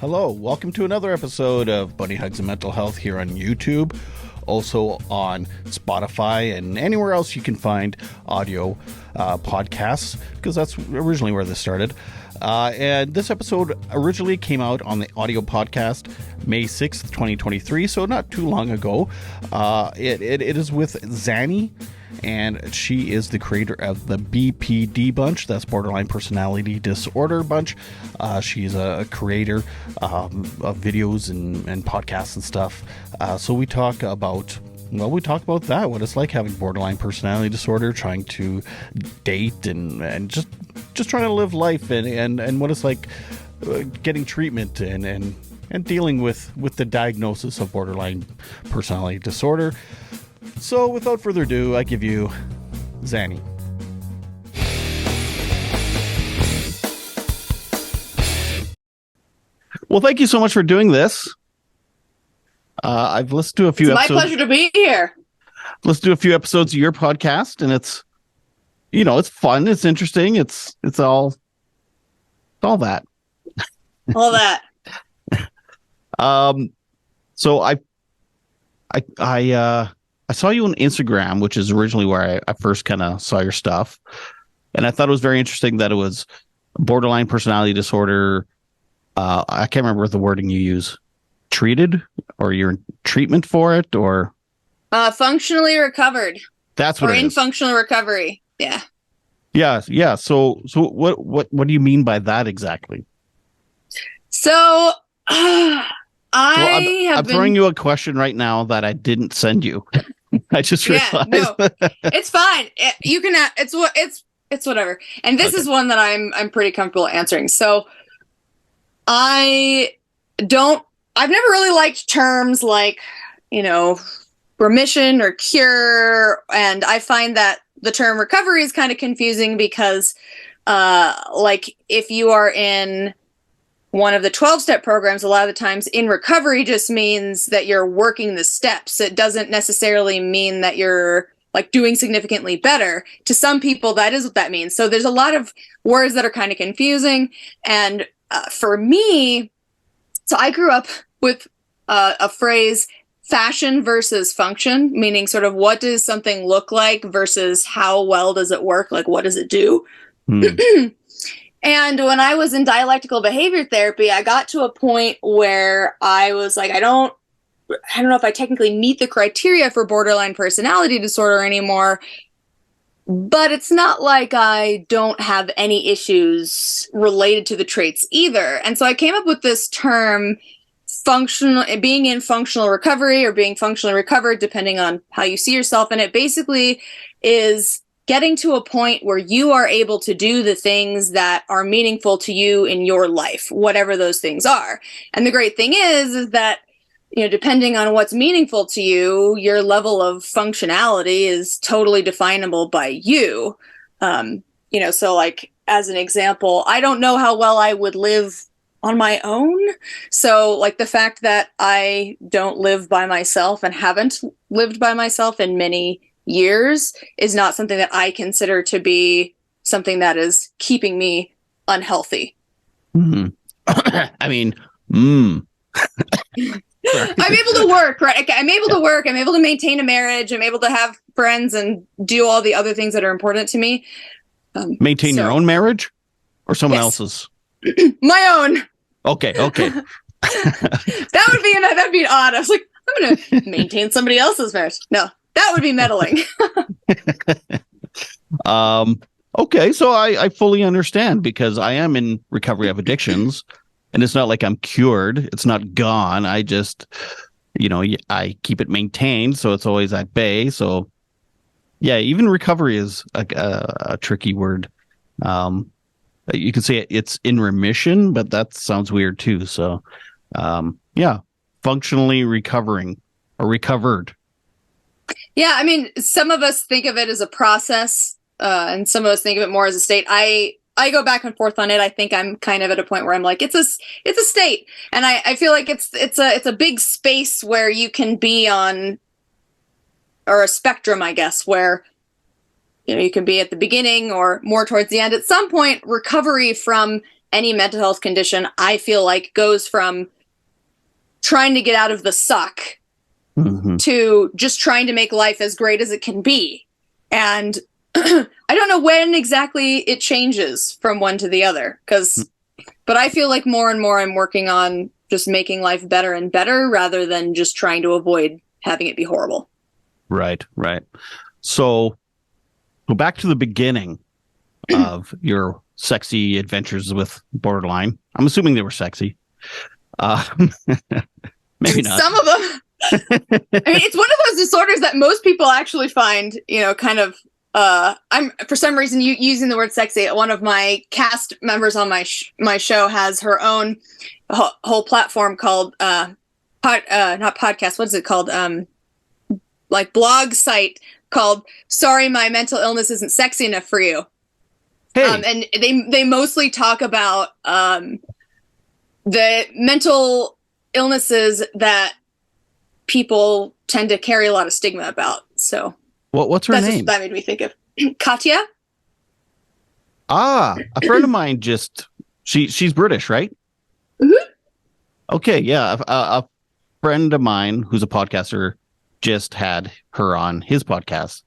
Hello, welcome to another episode of Bunny Hugs and Mental Health here on YouTube, also on Spotify and anywhere else you can find audio podcasts, because that's originally where this started. And this episode originally came out on the audio podcast May 6th, 2023, so not too long ago. It is with Xannie, and she is the creator of the BPD bunch, that's Borderline Personality Disorder bunch. She's a creator of videos and podcasts and stuff. So we talk about that, what it's like having borderline personality disorder, trying to date and just trying to live life, and what it's like getting treatment and dealing with the diagnosis of borderline personality disorder. So without further ado, I give you Xannie. Well, thank you so much for doing this. I've listened to a few episodes. My pleasure to be here. Listened to a few episodes of your podcast, and it's fun, it's interesting, it's all that. All that. So I saw you on Instagram, which is originally where I first kind of saw your stuff, and I thought it was very interesting that it was borderline personality disorder. I can't remember the wording you use. Treated, or you're in treatment for it, or functionally recovered. That's what or it in is. Functional recovery. Yeah. Yeah. So what do you mean by that exactly? So I'm throwing you a question right now that I didn't send you. I just realized. Yeah, no, it's fine. You can. It's whatever. And this is one that I'm pretty comfortable answering. So I've never really liked terms like, remission or cure. And I find that the term recovery is kind of confusing because, if you are in one of the 12-step programs, a lot of the times in recovery just means that you're working the steps. It doesn't necessarily mean that you're doing significantly better. To some people, that is what that means. So there's a lot of words that are kind of confusing. And for me, so I grew up with a phrase, fashion versus function, meaning sort of what does something look like versus how well does it work? Like, what does it do? And when I was in dialectical behavior therapy, I got to a point where I was like, I don't know if I technically meet the criteria for borderline personality disorder anymore, but it's not like I don't have any issues related to the traits either. And so I came up with this term, being in functional recovery or being functionally recovered, depending on how you see yourself. And it basically is getting to a point where you are able to do the things that are meaningful to you in your life, whatever those things are. And the great thing is that, depending on what's meaningful to you, your level of functionality is totally definable by you. So as an example, I don't know how well I would live on my own. So the fact that I don't live by myself and haven't lived by myself in many years is not something that I consider to be something that is keeping me unhealthy. Mm-hmm. I mean, I'm able to work, right? I'm able to work. I'm able to maintain a marriage. I'm able to have friends and do all the other things that are important to me. Maintain your own marriage or someone else's? My own. Okay. That'd be odd. I was like, I'm going to maintain somebody else's marriage. No, that would be meddling. Okay, so I fully understand, because I am in recovery of addictions, and it's not like I'm cured. It's not gone. I just, I keep it maintained, so it's always at bay. So, yeah, even recovery is a tricky word. You could say it's in remission, but that sounds weird too. So, functionally recovering or recovered. Yeah, I mean, some of us think of it as a process, and some of us think of it more as a state. I go back and forth on it. I think I'm kind of at a point where I'm like, it's a state, and I feel like it's a big space where you can be on, or a spectrum, I guess, where you can be at the beginning or more towards the end. At some point, recovery from any mental health condition, I feel like goes from trying to get out of the suck to just trying to make life as great as it can be. And I don't know when exactly it changes from one to the other, but I feel like more and more I'm working on just making life better and better rather than just trying to avoid having it be horrible. Right. So go back to the beginning of your sexy adventures with borderline. I'm assuming they were sexy. Maybe not. Some of them. I mean, it's one of those disorders that most people actually find, kind of, I'm for some reason using the word sexy. One of my cast members on my show has her own whole platform called, not podcast. What is it called? Like blog site called "Sorry, My Mental Illness Isn't Sexy Enough for You." Hey. And they mostly talk about the mental illnesses that people tend to carry a lot of stigma about. So what's her name? That's what that made me think of. Katya. A friend of mine she's British, right? Mm-hmm. Okay, yeah. A friend of mine who's a podcaster just had her on his podcast.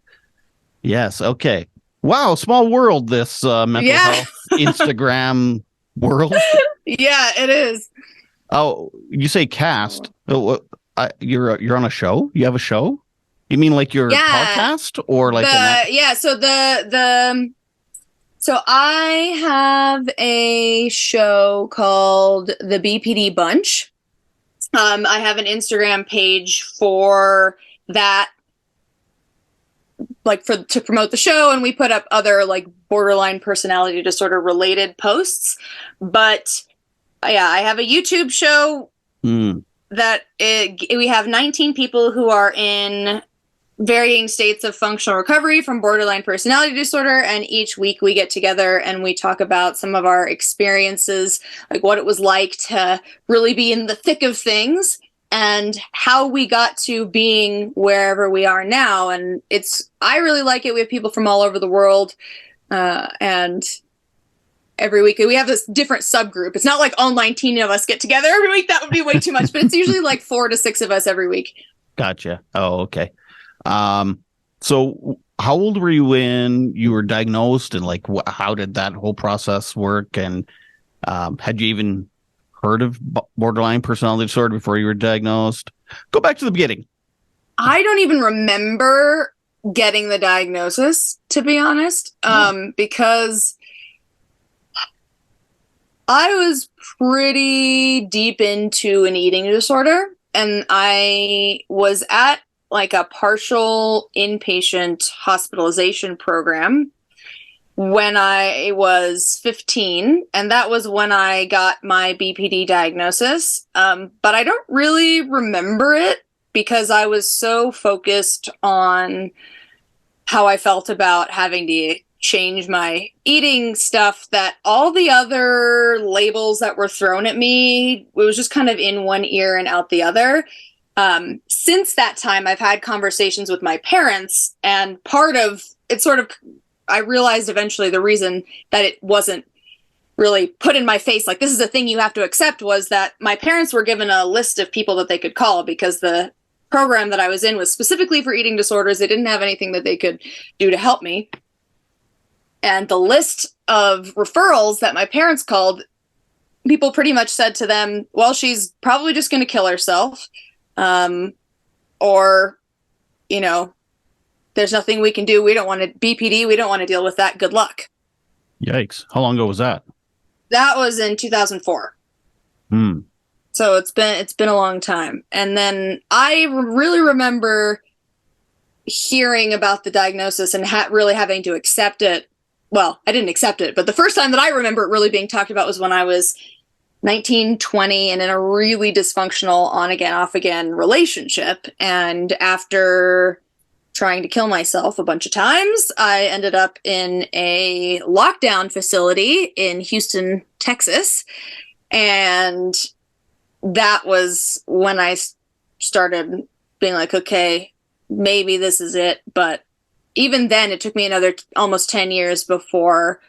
Yes. Okay. Wow. Small world, this mental health Instagram world. Yeah, it is. Oh, you say cast. You're on a show? You have a show? You mean like your podcast or like so I have a show called the BPD Bunch. I have an Instagram page for that, like to promote the show, and we put up other like borderline personality disorder related posts. But yeah, I have a YouTube show that we have 19 people who are in varying states of functional recovery from borderline personality disorder, and each week we get together and we talk about some of our experiences, like what it was like to really be in the thick of things and how we got to being wherever we are now. And I really like it. We have people from all over the world, and every week we have this different subgroup. It's not like all 19 of us get together every week. That would be way too much, but it's usually like 4 to 6 of us every week. Gotcha. Oh, okay. So how old were you when you were diagnosed, and like how did that whole process work? And had you even heard of borderline personality disorder before you were diagnosed? Go back to the beginning. I don't even remember getting the diagnosis, to be honest, because I was pretty deep into an eating disorder, and I was at like a partial inpatient hospitalization program when I was 15, and that was when I got my BPD diagnosis. But I don't really remember it because I was so focused on how I felt about having to change my eating stuff that all the other labels that were thrown at me, it was just kind of in one ear and out the other. Since that time, I've had conversations with my parents, and part of it I realized eventually the reason that it wasn't really put in my face, like this is a thing you have to accept, was that my parents were given a list of people that they could call because the program that I was in was specifically for eating disorders. They didn't have anything that they could do to help me. And the list of referrals that my parents called, people pretty much said to them, well, she's probably just going to kill herself. Or, there's nothing we can do. We don't want to BPD. We don't want to deal with that. Good luck. Yikes. How long ago was that? That was in 2004. So it's been a long time. And then I really remember hearing about the diagnosis and really having to accept it. Well, I didn't accept it, but the first time that I remember it really being talked about was when I was 19, 20, and in a really dysfunctional on again, off again relationship. And after trying to kill myself a bunch of times, I ended up in a lockdown facility in Houston, Texas. And that was when I started being like, okay, maybe this is it. But even then, it took me another almost 10 years before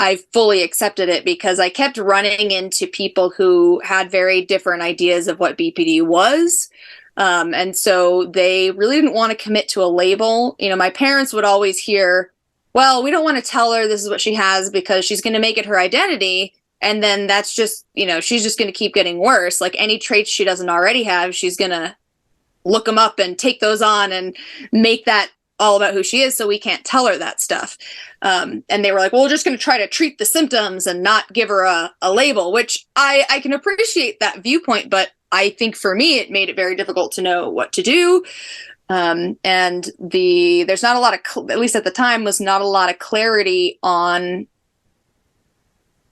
I fully accepted it, because I kept running into people who had very different ideas of what BPD was. And so they really didn't want to commit to a label. You know, my parents would always hear, well, we don't want to tell her this is what she has because she's going to make it her identity. And then that's just, you know, she's just going to keep getting worse. Like any traits she doesn't already have, she's going to look them up and take those on and make that all about who she is. So we can't tell her that stuff. And they were like, well, we're just going to try to treat the symptoms and not give her a label, which I can appreciate that viewpoint. But I think for me, it made it very difficult to know what to do. And there's not a lot of, at least at the time, was not a lot of clarity on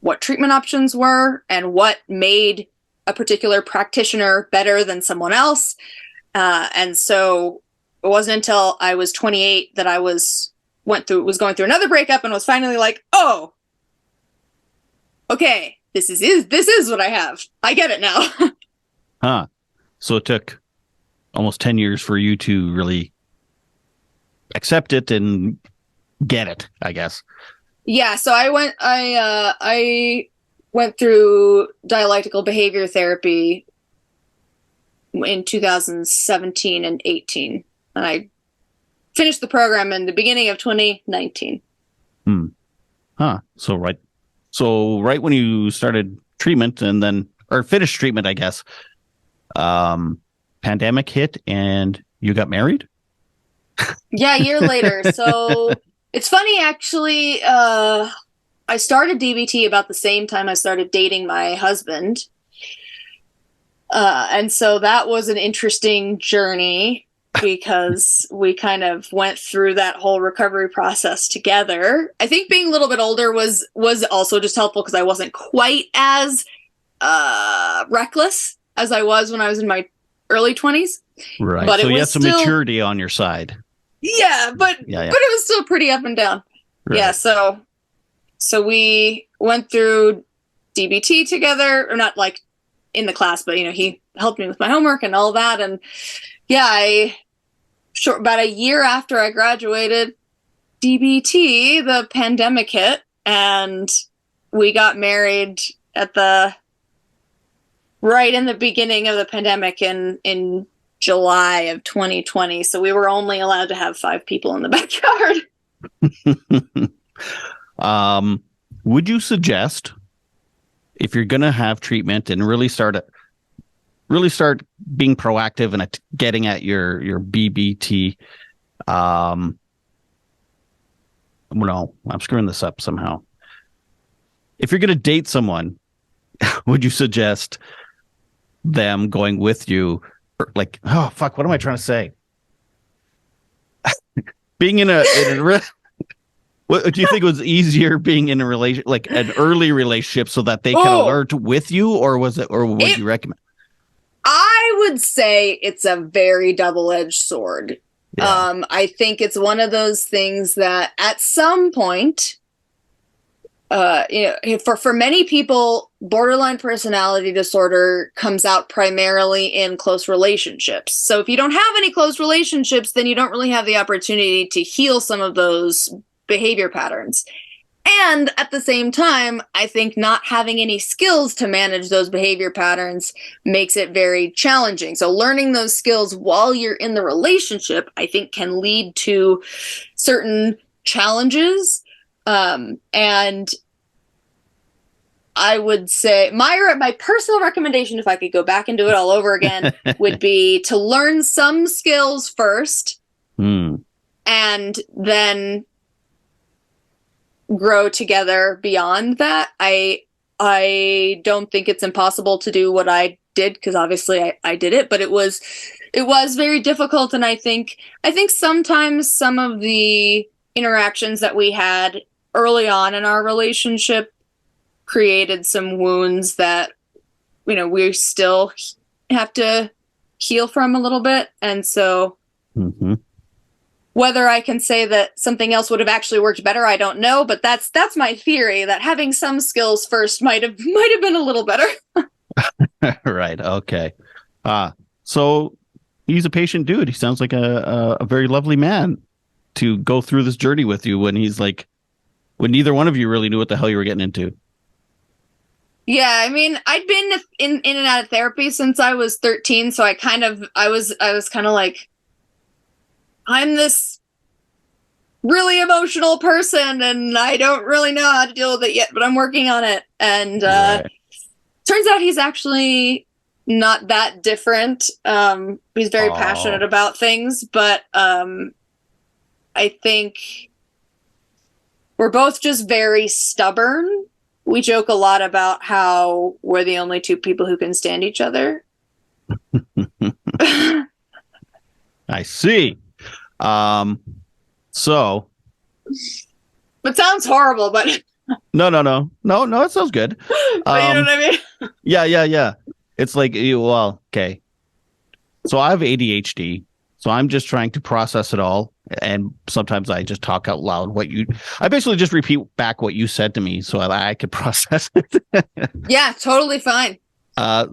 what treatment options were and what made a particular practitioner better than someone else. And so it wasn't until I was 28 that I was going through another breakup and was finally like, oh, okay, this is what I have. I get it now. Huh. So it took almost 10 years for you to really accept it and get it, I guess. Yeah, so I went through dialectical behavior therapy in 2017 and 18, and I finished the program in the beginning of 2019. Huh. So right when you started treatment or finished treatment, I guess, pandemic hit and you got married? Yeah, a year later. So it's funny, actually. I started DBT about the same time I started dating my husband. And so that was an interesting journey because we kind of went through that whole recovery process together. I think being a little bit older was also just helpful because I wasn't quite as reckless as I was when I was in my early 20s. Right. But so it you was had some maturity on your side. Yeah, but it was still pretty up and down. Right. Yeah, so we went through DBT together, or not like in the class, but he helped me with my homework and all that. And yeah, about a year after I graduated DBT, the pandemic hit, and we got married right in the beginning of the pandemic in July of 2020. So we were only allowed to have 5 people in the backyard. Would you suggest, if you're going to have treatment and really start being proactive and getting at your BBT, no, I'm screwing this up somehow. If you're going to date someone, would you suggest them going with you? Like, oh fuck, what am I trying to say? Being in a what do you think was easier, being in a relation, like an early relationship, so that they can alert with you, or would you recommend? I would say it's a very double-edged sword. Yeah. I think it's one of those things that at some point, for many people, borderline personality disorder comes out primarily in close relationships. So if you don't have any close relationships, then you don't really have the opportunity to heal some of those behavior patterns. And at the same time, I think not having any skills to manage those behavior patterns makes it very challenging. So learning those skills while you're in the relationship, I think, can lead to certain challenges. And I would say my personal recommendation, if I could go back and do it all over again, would be to learn some skills first, and then grow together beyond that. I don't think it's impossible to do what I did, because obviously I did it, but it was very difficult. And I think sometimes some of the interactions that we had early on in our relationship created some wounds that, we still have to heal from a little bit. And so whether I can say that something else would have actually worked better, I don't know, but that's my theory, that having some skills first might have been a little better. Right. Okay. So he's a patient dude. He sounds like a very lovely man to go through this journey with you, when he's like when neither one of you really knew what the hell you were getting into. Yeah, I mean, I'd been in and out of therapy since I was 13, so I was kind of like, I'm this really emotional person, and I don't really know how to deal with it yet, but I'm working on it. And turns out he's actually not that different. He's very passionate about things, but I think we're both just very stubborn. We joke a lot about how we're the only two people who can stand each other. I see. So. It sounds horrible, but. No, it sounds good. But you know what I mean? Yeah. It's like, well, okay. So I have ADHD, so I'm just trying to process it all. And sometimes I just talk out loud I basically just repeat back what you said to me so I could process it. Yeah, totally fine.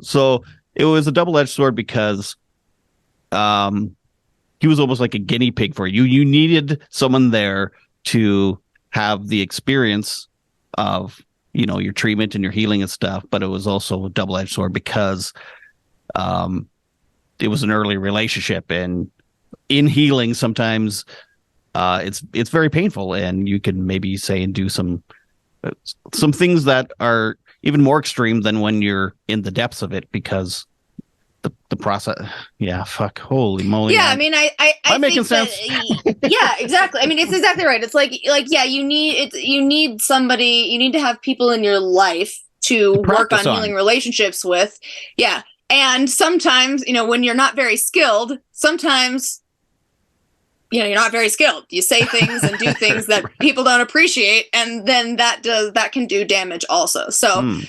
So it was a double-edged sword because he was almost like a guinea pig for you. You needed someone there to have the experience of, your treatment and your healing and stuff, but it was also a double-edged sword because it was an early relationship, and in healing sometimes it's very painful, and you can maybe say and do some things that are even more extreme than when you're in the depths of it, because the process. Yeah, fuck, holy moly. Yeah, I mean, I'm making sense. Yeah, exactly. I mean, it's exactly right. It's like yeah, you need somebody, you need to have people in your life to work on healing relationships with. Yeah. And sometimes, when you're not very skilled, sometimes you're not very skilled. You say things and do things that right. People don't appreciate, and then that can do damage also. So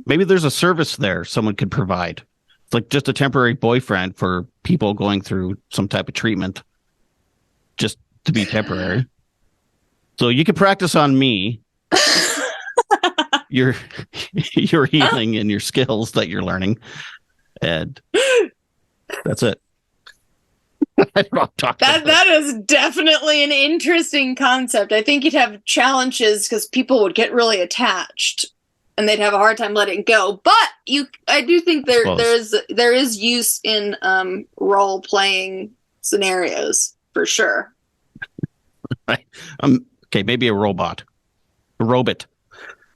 maybe there's a service there someone could provide. It's like just a temporary boyfriend for people going through some type of treatment, just to be temporary. So you can practice on me your healing and your skills that you're learning, and that's it. I don't know what that is definitely an interesting concept. I think you'd have challenges because people would get really attached and they'd have a hard time letting go. But I do think there is use in role playing scenarios for sure. Right. Okay, maybe a robot.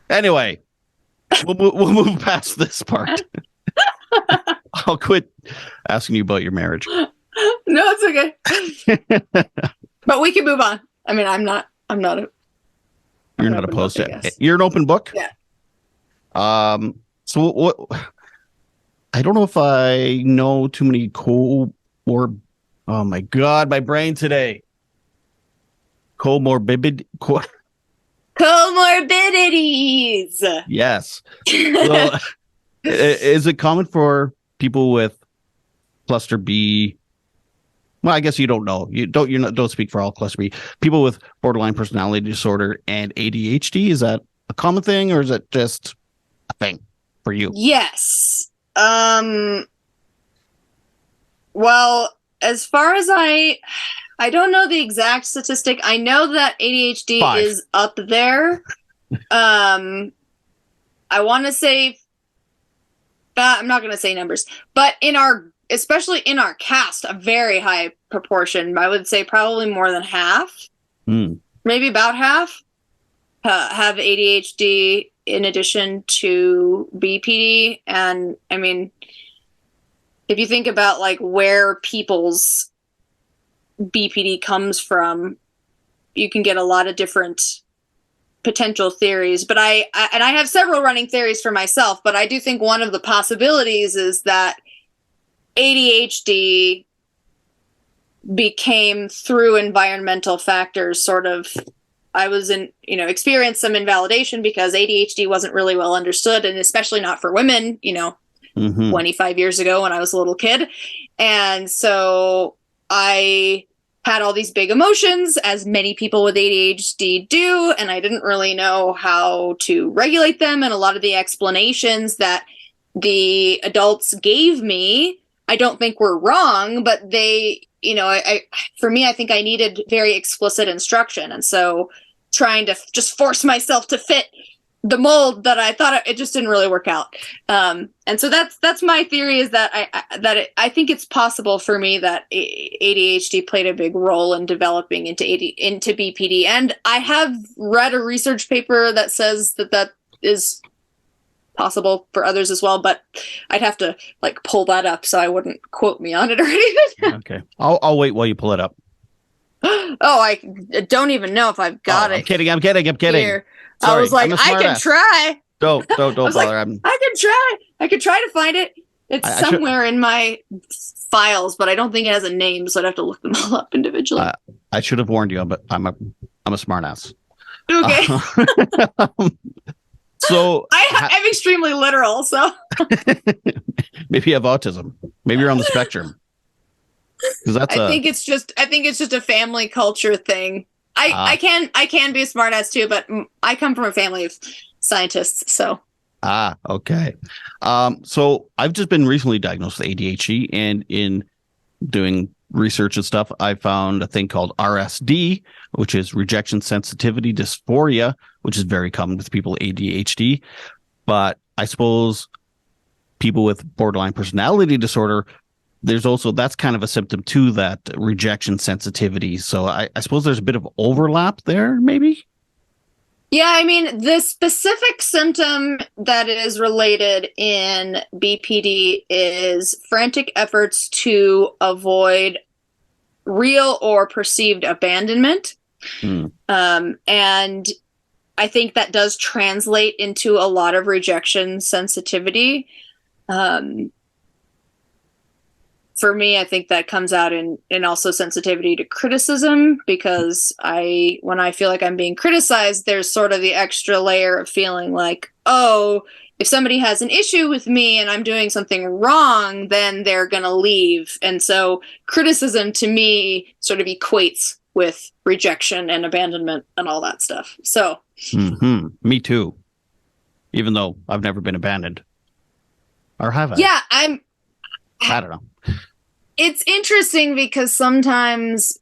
Anyway, we'll move past this part. I'll quit asking you about your marriage. No, it's okay. But we can move on. I mean, I'm not. You're not opposed to it. You're an open book? Yeah. So what? I don't know if I know too many oh my God, my brain today. Comorbidities. Yes. So, is it common for people with cluster B? Well, I guess you don't know. Don't speak for all cluster B. People with borderline personality disorder and ADHD, is that a common thing, or is it just a thing for you? Yes. Well, as far as I don't know the exact statistic. I know that ADHD 5 is up there. I want to say, I'm not going to say numbers, but especially in our cast, a very high proportion, I would say probably more than half, maybe about half, have ADHD in addition to BPD. And I mean, if you think about like where people's BPD comes from, you can get a lot of different potential theories. But I have several running theories for myself, but I do think one of the possibilities is that ADHD became through environmental factors sort of. I was experienced some invalidation because ADHD wasn't really well understood, and especially not for women, 25 years ago when I was a little kid. And so I had all these big emotions, as many people with ADHD do, and I didn't really know how to regulate them. And a lot of the explanations that the adults gave me, I don't think were wrong, but they, for me, I think I needed very explicit instruction. And so trying to just force myself to fit the mold that I thought. It just didn't really work out. And so that's my theory, is that I think it's possible for me that ADHD played a big role in developing into BPD. And I have read a research paper that says that is possible for others as well, but I'd have to like pull that up, so I wouldn't quote me on it or anything. Okay. I'll wait while you pull it up. Oh, I don't even know if I've got it. I'm kidding. Here. Sorry, I was like, I can try. Don't bother. Like, I could try to find it. It's somewhere in my files, but I don't think it has a name, so I'd have to look them all up individually. I should have warned you, but I'm a smart ass. Okay. So I'm extremely literal, so maybe you have autism. Maybe you're on the spectrum. I think it's just a family culture thing. I can be a smartass too, but I come from a family of scientists, so. Okay. So I've just been recently diagnosed with ADHD, and in doing research and stuff, I found a thing called RSD, which is rejection sensitivity dysphoria, which is very common with people with ADHD. But I suppose people with borderline personality disorder, that's kind of a symptom too, that rejection sensitivity. So I suppose there's a bit of overlap there, maybe? Yeah, I mean, the specific symptom that is related in BPD is frantic efforts to avoid real or perceived abandonment. And I think that does translate into a lot of rejection sensitivity. For me, I think that comes out in also sensitivity to criticism, because when I feel like I'm being criticized, there's sort of the extra layer of feeling like, oh, if somebody has an issue with me and I'm doing something wrong, then they're going to leave. And so criticism to me sort of equates with rejection and abandonment and all that stuff. So. Me too. Even though I've never been abandoned. Or have I? Yeah, I don't know. It's interesting because sometimes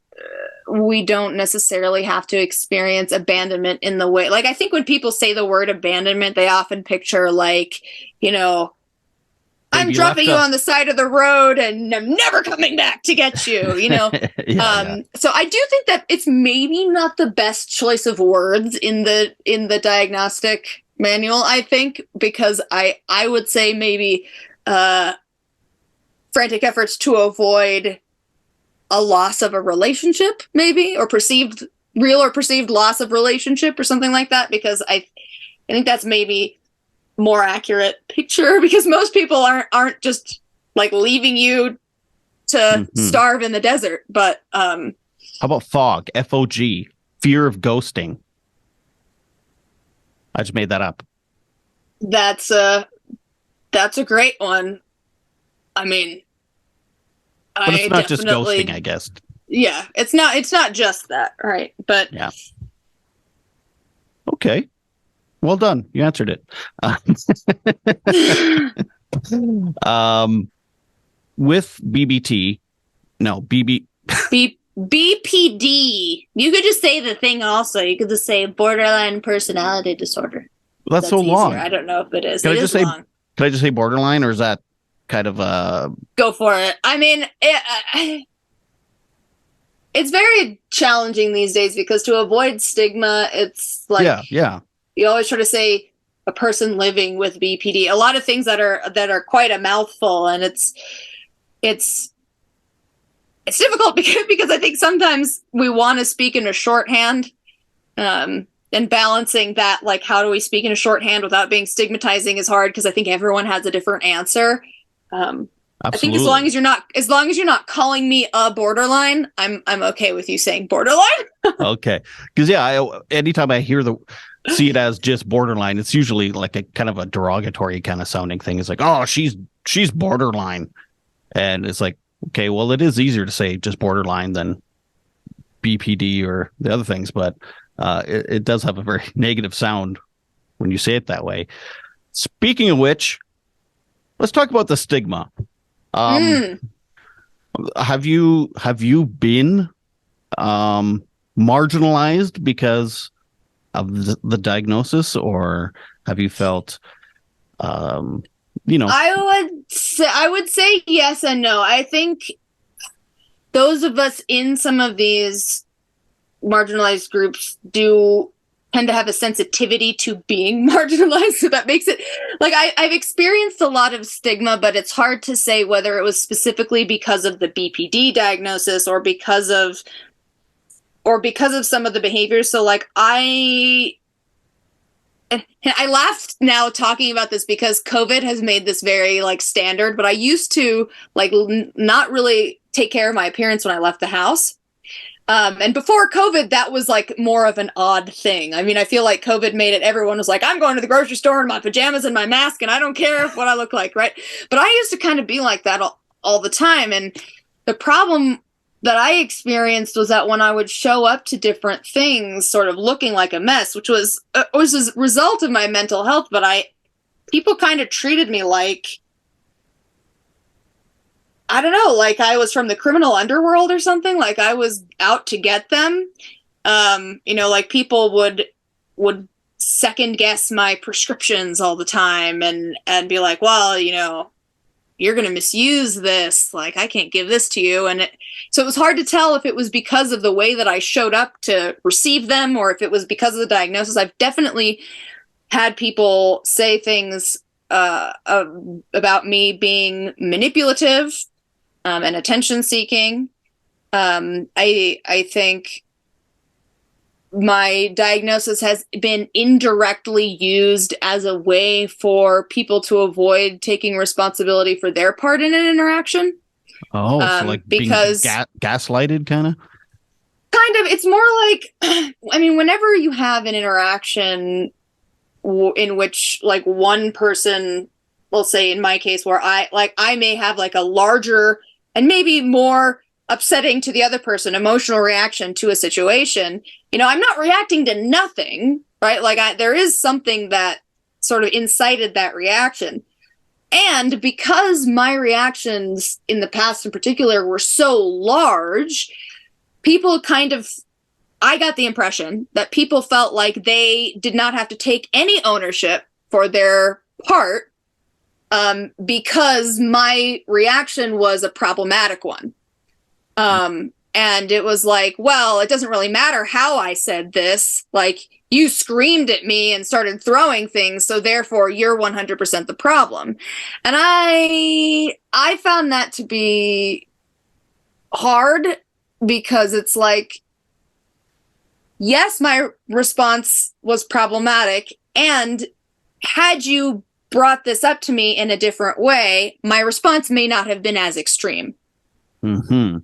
we don't necessarily have to experience abandonment in the way. Like, I think when people say the word abandonment, they often picture like, I'm dropping you on the side of the road and I'm never coming back to get you, yeah. So I do think that it's maybe not the best choice of words in the diagnostic manual, I think, because I would say maybe frantic efforts to avoid a loss of a relationship, maybe, or real or perceived loss of relationship or something like that, because I think that's maybe more accurate picture, because most people aren't just like leaving you to starve in the desert. But how about FOG? FOG, fear of ghosting. I just made that up. That's a great one. I mean, but it's not just ghosting, I guess. Yeah, it's not just that, right? But yeah. Okay. Well done. You answered it. With BBT, no, BPD. You could just say the thing also. You could just say borderline personality disorder. Well, that's so long. Easier. I don't know if it is. Can I just say borderline, or is that kind of Go for it. I mean, it's very challenging these days, because to avoid stigma, it's like yeah. You always try to say a person living with BPD. A lot of things that are quite a mouthful, and it's difficult because I think sometimes we want to speak in a shorthand, and balancing that, like, how do we speak in a shorthand without being stigmatizing is hard, because I think everyone has a different answer. I think as long as you're not calling me a borderline, I'm okay with you saying borderline. Okay, because anytime I see it as just borderline, it's usually like a kind of a derogatory kind of sounding thing. It's like, oh, she's borderline, and it's like, okay, well, it is easier to say just borderline than BPD or the other things, but it does have a very negative sound when you say it that way. Speaking of which, let's talk about the stigma. Have you been marginalized because of the diagnosis, or have you felt, you know? I would say yes and no. I think those of us in some of these marginalized groups do tend to have a sensitivity to being marginalized. So that makes it like I've experienced a lot of stigma, but it's hard to say whether it was specifically because of the BPD diagnosis or because of some of the behaviors. So like I laughed now talking about this because COVID has made this very like standard, but I used to like not really take care of my appearance when I left the house. And before COVID, that was like more of an odd thing. I mean, I feel like COVID made it, everyone was like, I'm going to the grocery store in my pajamas and my mask, and I don't care what I look like, right? But I used to kind of be like that all the time. And the problem that I experienced was that when I would show up to different things, sort of looking like a mess, which was a result of my mental health, but people kind of treated me like, I don't know, like I was from the criminal underworld or something, like I was out to get them. Like people would second guess my prescriptions all the time and be like, well, you're going to misuse this. Like, I can't give this to you. So it was hard to tell if it was because of the way that I showed up to receive them or if it was because of the diagnosis. I've definitely had people say things about me being manipulative and attention seeking. I think my diagnosis has been indirectly used as a way for people to avoid taking responsibility for their part in an interaction. Oh, so like because being gaslighted, kind of? Kind of. It's more like, I mean, whenever you have an interaction in which like one person, we'll say in my case, where I may have like a larger and maybe more upsetting to the other person emotional reaction to a situation, I'm not reacting to nothing, right? Like there is something that sort of incited that reaction. And because my reactions in the past in particular were so large, I got the impression that people felt like they did not have to take any ownership for their part because my reaction was a problematic one. And it was like, well, it doesn't really matter how I said this. Like, you screamed at me and started throwing things, so therefore you're 100% the problem. And I found that to be hard because it's like, yes, my response was problematic, and had you brought this up to me in a different way, my response may not have been as extreme. Mm-hmm.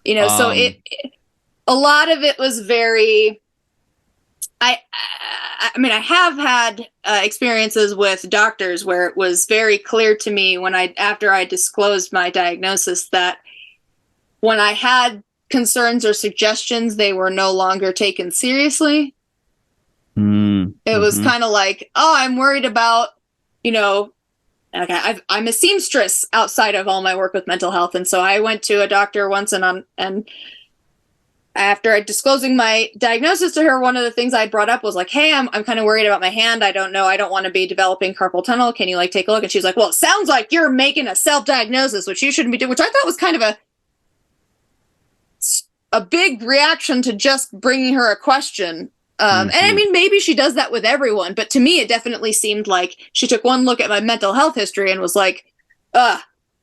So a lot of it was very, I mean, I have had experiences with doctors where it was very clear to me after I disclosed my diagnosis that when I had concerns or suggestions, they were no longer taken seriously. Mm-hmm. It was kind of like, oh, I'm worried about, okay, I'm a seamstress outside of all my work with mental health. And so I went to a doctor once and after disclosing my diagnosis to her, one of the things I brought up was like, hey, I'm kind of worried about my hand. I don't know. I don't want to be developing carpal tunnel. Can you like take a look? And she's like, well, it sounds like you're making a self-diagnosis, which you shouldn't be doing, which I thought was kind of a big reaction to just bringing her a question. And I mean, maybe she does that with everyone, but to me, it definitely seemed like she took one look at my mental health history and was like,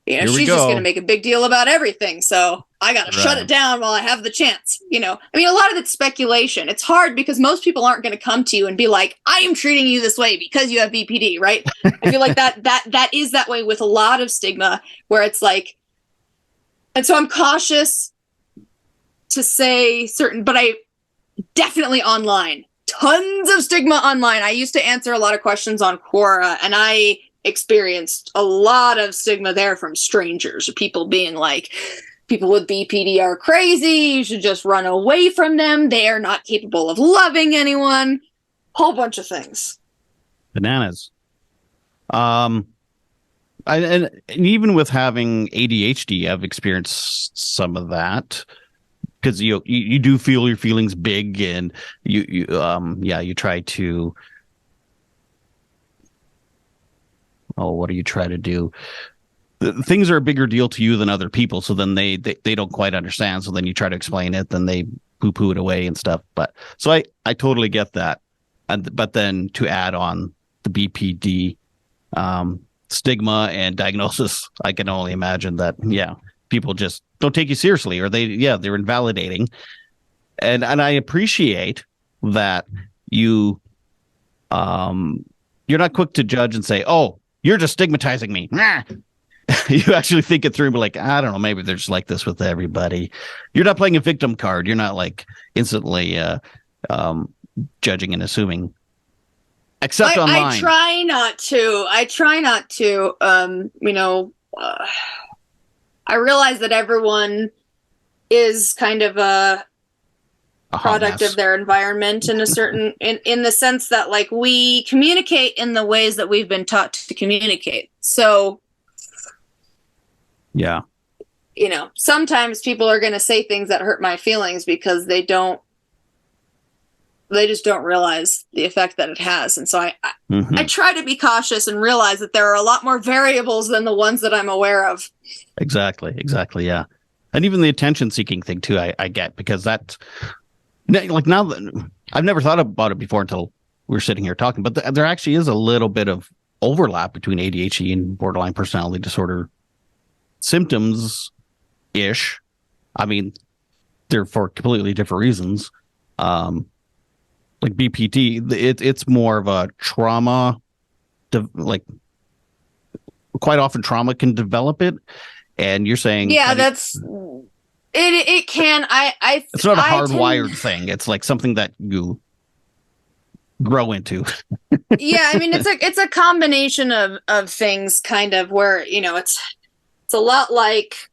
she's just going to make a big deal about everything. So I got to shut it down while I have the chance. I mean, a lot of it's speculation. It's hard because most people aren't going to come to you and be like, I am treating you this way because you have BPD, right? I feel like that is that way with a lot of stigma where it's like, and so I'm cautious to say certain, but I definitely online, tons of stigma online. I used to answer a lot of questions on Quora, and I experienced a lot of stigma there from strangers, people being like, people with BPD are crazy, you should just run away from them, they are not capable of loving anyone, whole bunch of things. Bananas. And even with having ADHD, I've experienced some of that. because you do feel your feelings big, and you try to, what do you try to do? Things are a bigger deal to you than other people, so then they don't quite understand, so then you try to explain it, then they poo-poo it away and stuff. But so I totally get that. But then to add on the BPD stigma and diagnosis, I can only imagine that people just don't take you seriously, or they're invalidating. And I appreciate that you're not quick to judge and say, "Oh, you're just stigmatizing me." You actually think it through and be like, I don't know, maybe they're just like this with everybody. You're not playing a victim card. You're not like instantly judging and assuming. Except online. I try not to. I realize that everyone is kind of a product of their environment in a certain in the sense that like we communicate in the ways that we've been taught to communicate. So yeah, sometimes people are going to say things that hurt my feelings because they just don't realize the effect that it has. And so I try to be cautious and realize that there are a lot more variables than the ones that I'm aware of. Exactly. Yeah. And even the attention seeking thing too, I get, because that's like, now that I've never thought about it before until we're sitting here talking, but there actually is a little bit of overlap between ADHD and borderline personality disorder symptoms ish. I mean, they're for completely different reasons. Like BPD, it's more of a trauma, like quite often trauma can develop it. And you're saying, that's it can. It's not a hardwired thing. It's like something that you grow into. Yeah, I mean, it's a combination of things, kind of, where it's a lot like,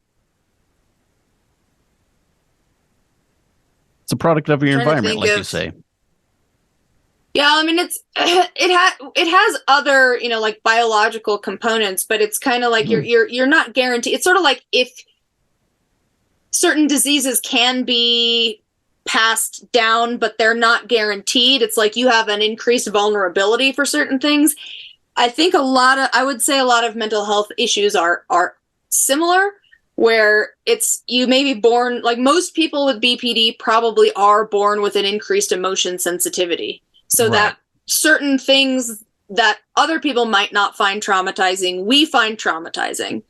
it's a product of your environment, like you say. Yeah, I mean, it has other, like biological components, but it's kind of like you're not guaranteed. It's sort of like if certain diseases can be passed down, but they're not guaranteed. It's like you have an increased vulnerability for certain things. I think I would say a lot of mental health issues are similar, where you may be born, like most people with BPD probably are born with an increased emotion sensitivity. So that certain things that other people might not find traumatizing, we find traumatizing.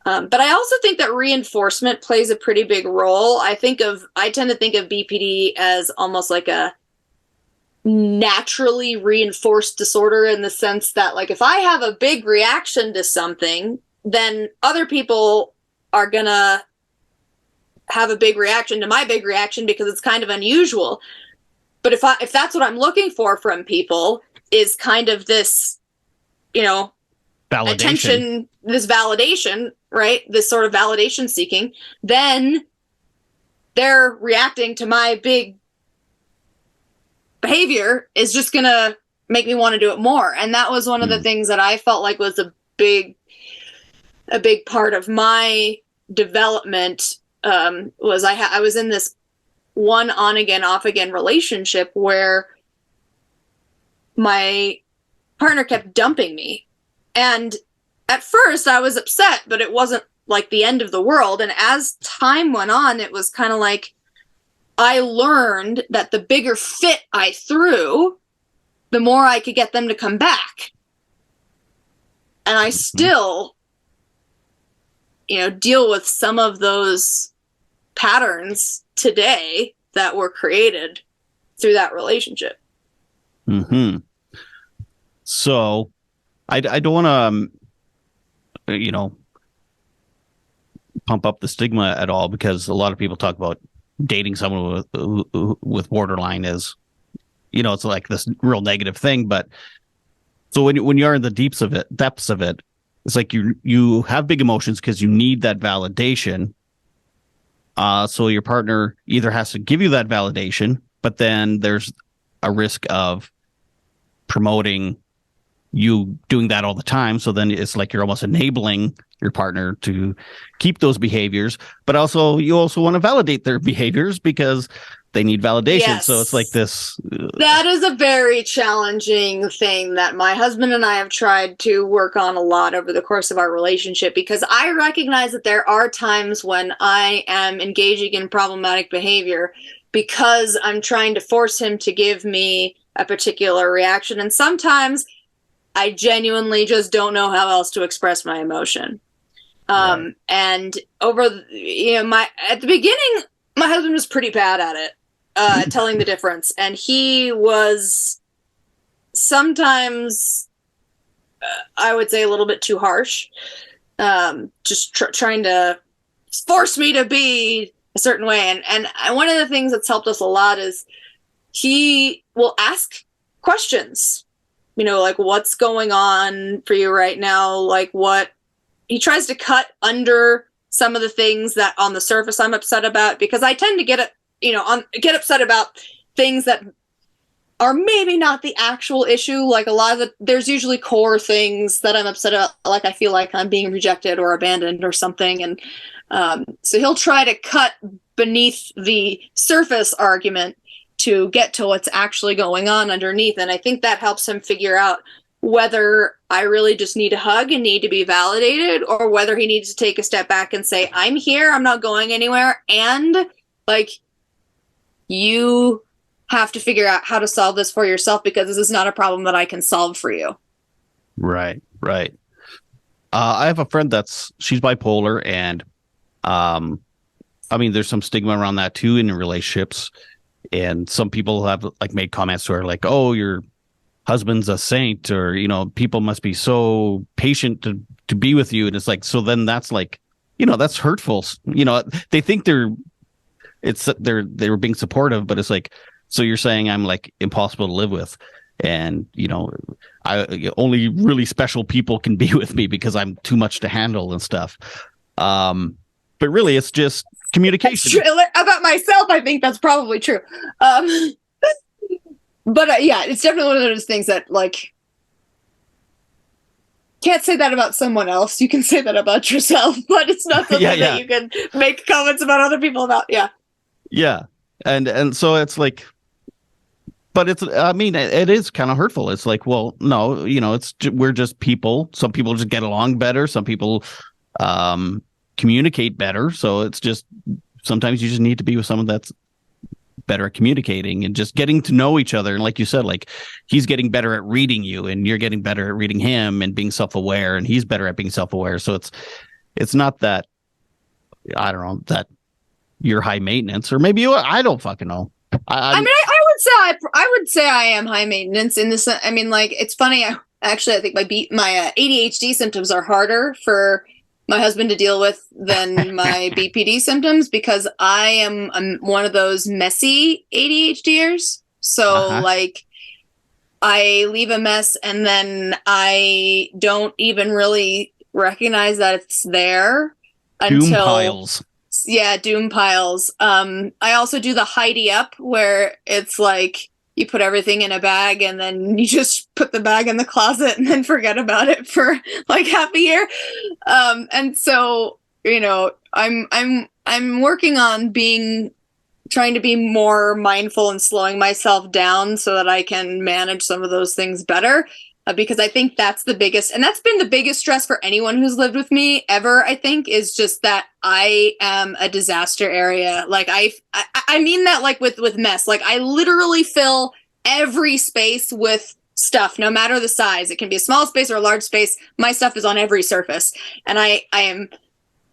But I also think that reinforcement plays a pretty big role. I tend to think of BPD as almost like a naturally reinforced disorder, in the sense that, like, if I have a big reaction to something, then other people are gonna have a big reaction to my big reaction because it's kind of unusual. But if that's what I'm looking for from people, is kind of this, validation. Attention, this validation, right? This sort of validation seeking, then they're reacting to my big behavior is just going to make me want to do it more. And that was one of the things that I felt like was a big part of my development, was I was in this one on again, off again relationship where my partner kept dumping me. And at first I was upset, but it wasn't like the end of the world. And as time went on, it was kind of like I learned that the bigger fit I threw, the more I could get them to come back. And I still, deal with some of those patterns today that were created through that relationship. So I don't want to, pump up the stigma at all, because a lot of people talk about dating someone with borderline as, it's like this real negative thing. But so when you're in the depths of it, it's like you have big emotions because you need that validation. So your partner either has to give you that validation, but then there's a risk of promoting you doing that all the time. So then it's like you're almost enabling your partner to keep those behaviors, but also you also want to validate their behaviors because they need validation. Yes. So it's like this. That is a very challenging thing that my husband and I have tried to work on a lot over the course of our relationship, because I recognize that there are times when I am engaging in problematic behavior because I'm trying to force him to give me a particular reaction. And sometimes I genuinely just don't know how else to express my emotion. Right. And over, at the beginning, my husband was pretty bad at it, telling the difference. And he was sometimes, I would say, a little bit too harsh, just trying to force me to be a certain way. And one of the things that's helped us a lot is he will ask questions. Like, what's going on for you right now? Like, what he tries to cut under some of the things that on the surface I'm upset about, because I tend to get upset about things that are maybe not the actual issue. Like there's usually core things that I'm upset about. Like I feel like I'm being rejected or abandoned or something. And so he'll try to cut beneath the surface argument to get to what's actually going on underneath. And I think that helps him figure out whether I really just need a hug and need to be validated, or whether he needs to take a step back and say, I'm here, I'm not going anywhere. And like, you have to figure out how to solve this for yourself, because this is not a problem that I can solve for you. Right. I have a friend she's bipolar, and there's some stigma around that too in relationships. And some people have like made comments to her like, oh, your husband's a saint, or, people must be so patient to be with you. And it's like, so then that's like, that's hurtful. They think they were being supportive, but it's like, so you're saying I'm like impossible to live with. And, only really special people can be with me because I'm too much to handle and stuff. But really it's just communication. About myself, I think that's probably true. But yeah, it's definitely one of those things that, like, can't say that about someone else. You can say that about yourself, but it's not something that you can make comments about other people about. Yeah. Yeah. And so it's like, but it is kind of hurtful. It's like, well, no, we're just people. Some people just get along better. Some people communicate better. So it's just, sometimes you just need to be with someone that's better at communicating and just getting to know each other. And like you said, like, he's getting better at reading you, and you're getting better at reading him, and being self-aware, and he's better at being self-aware. So it's not that, I don't know, that you're high maintenance, or maybe I don't fucking know. I would say I am high maintenance in this. I mean, like, it's funny. I think my ADHD symptoms are harder for my husband to deal with than my BPD symptoms, because I'm one of those messy ADHDers. So like, I leave a mess and then I don't even really recognize that it's there until doom piles. Yeah, doom piles. I also do the Heidi up, where it's like you put everything in a bag and then you just put the bag in the closet and then forget about it for like half a year. And so, I'm working on trying to be more mindful and slowing myself down so that I can manage some of those things better. Because I think that's the biggest, and that's been the biggest stress for anyone who's lived with me ever, I think, is just that I am a disaster area. Like, I mean that, like, with mess. Like, I literally fill every space with stuff, no matter the size. It can be a small space or a large space. My stuff is on every surface. And I am,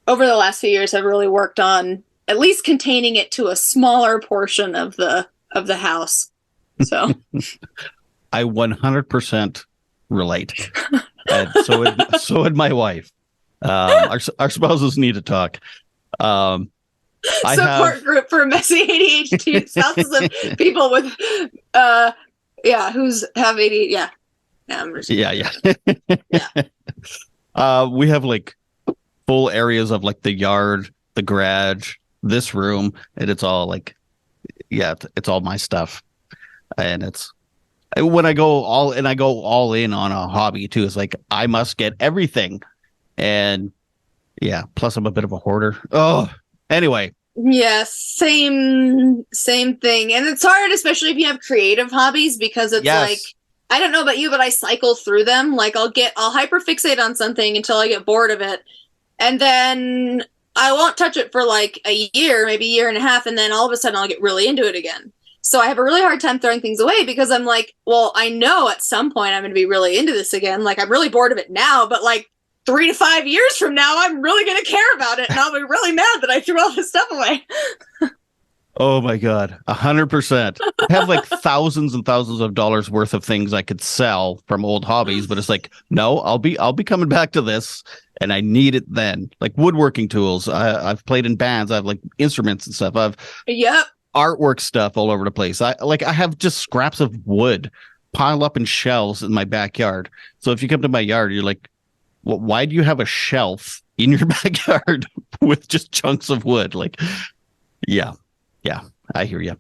over the last few years, have really worked on at least containing it to a smaller portion of the house. So I 100% relate. And so would my wife. Our spouses need to talk. Support group for messy ADHD spouses of people with who's have ADHD. We have like full areas of like the yard, the garage, this room, and it's all like, it's all my stuff. And when I go all in on a hobby too, it's like I must get everything. And yeah, plus I'm a bit of a hoarder. Oh, anyway. Yeah, same thing. And it's hard, especially if you have creative hobbies, because it's like, I don't know about you, but I cycle through them. Like I'll hyperfixate on something until I get bored of it. And then I won't touch it for like a year, maybe a year and a half, and then all of a sudden I'll get really into it again. So I have a really hard time throwing things away because I'm like, well, I know at some point I'm going to be really into this again. Like I'm really bored of it now, but like 3 to 5 years from now, I'm really going to care about it, and I'll be really mad that I threw all this stuff away. Oh my God, 100%. I have like thousands and thousands of dollars worth of things I could sell from old hobbies, but it's like, no, I'll be coming back to this, and I need it then. Like woodworking tools. I've played in bands. I have like instruments and stuff. I've artwork stuff all over the place. I have just scraps of wood piled up in shelves in my backyard. So if you come to my yard, you're like, well, why do you have a shelf in your backyard with just chunks of wood? Like, yeah, I hear you.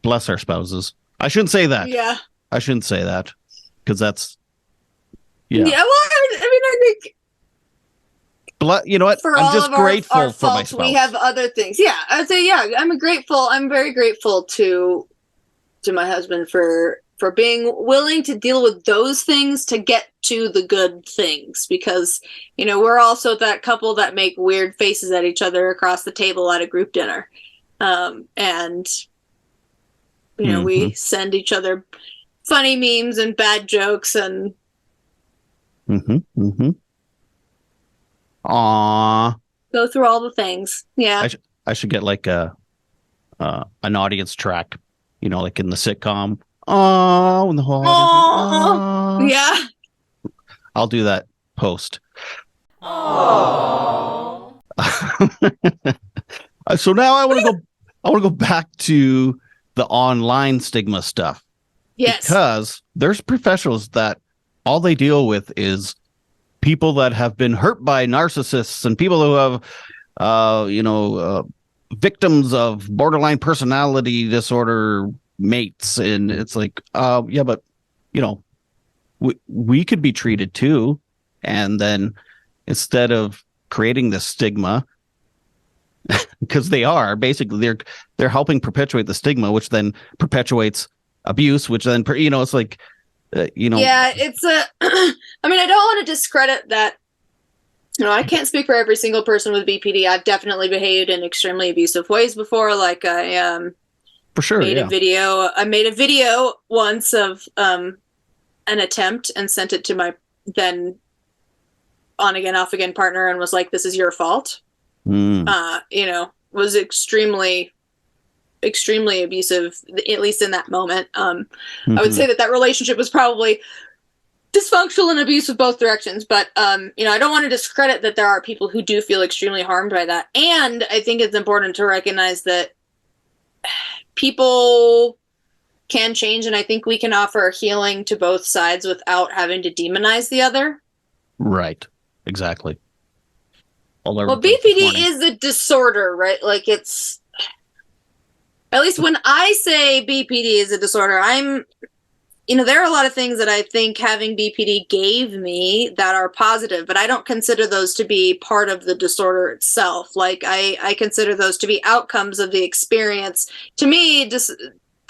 Bless our spouses. I shouldn't say that. Yeah. I shouldn't say that because that's, yeah. Yeah, well, I think. But you know what? I'm just grateful our for my spouse. We have other things. Yeah, I'd say, yeah, I'm very grateful to my husband for being willing to deal with those things to get to the good things, because, you know, we're also that couple that make weird faces at each other across the table at a group dinner. And, you know, we send each other funny memes and bad jokes and. Aww. Go through all the things. Yeah. I should get like an audience track, you know, like in the sitcom. Oh, in the whole audience. Yeah. I'll do that post. Oh. So now I want to go back to the online stigma stuff. Yes. Because there's professionals that all they deal with is people that have been hurt by narcissists and people who have, victims of borderline personality disorder mates. And it's like, yeah, but, you know, we could be treated too. And then instead of creating this stigma, because they're helping perpetuate the stigma, which then perpetuates abuse, which then, it's like, yeah, it's I mean, I don't want to discredit that. I can't speak for every single person with BPD. I've definitely behaved in extremely abusive ways before. Like I for sure made a video. I made a video once of an attempt and sent it to my then on again off again partner and was like, "This is your fault." Was extremely abusive, at least in that moment. I would say that relationship was probably dysfunctional and abusive both directions, but I don't want to discredit that there are people who do feel extremely harmed by that. And I think it's important to recognize that people can change, and I think we can offer healing to both sides without having to demonize the other. Right. Exactly. Well, BPD is a disorder, right? Like it's, at least when I say BPD is a disorder, there are a lot of things that I think having BPD gave me that are positive, but I don't consider those to be part of the disorder itself. Like I consider those to be outcomes of the experience. To me,